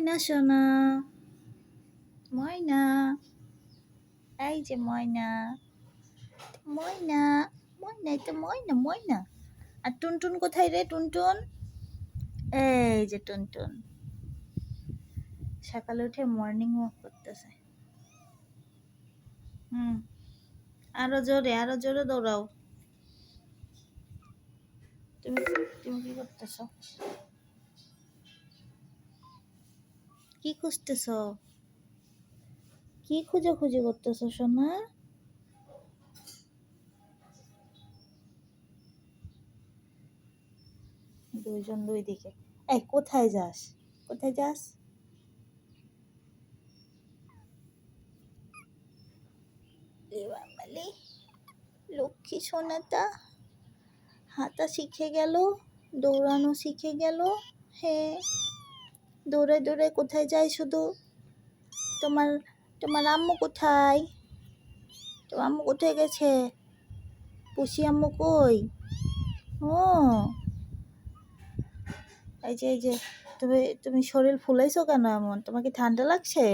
ময়না সোনা, ময়না, এই যে ময়না, ময়না, ময়না, এটা ময়না, ময়না। আর টুনটুন কোথায় রে টুনটুন? এই যে টুনটুন সকালে উঠে মর্নিং ওয়াক করতেছে। আরো জোরে দৌড়াও। তুমি তুমি কি করতেছ? কি খুঁজতেছ? কি খুঁজে করতেছ সোনা? দুইজন দুই দিকে। এই কোথায় যাস? কোথায় যাস? বাবালে, লক্ষ্মী সোনাটা হাঁটা শিখে গেল, দৌড়ানো শিখে গেল। হ্যাঁ, দৌড়ে দৌড়ে কোথায় যায় শুধু? তোমার তোমার আম্মু কোথায়? তোমার আম্মু কোথায় গেছে? পুষি আম্মু কই? ও এই যে তুমি তুমি শরীর ফুলাইছো কেন এমন? তোমার কি ঠান্ডা লাগছে?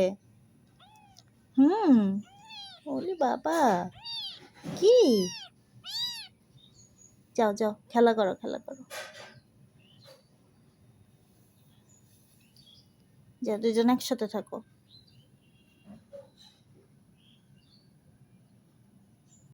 ওরে বাবা, কি? যাও যাও, খেলা করো। যাও, দুজন একসাথে থাকো।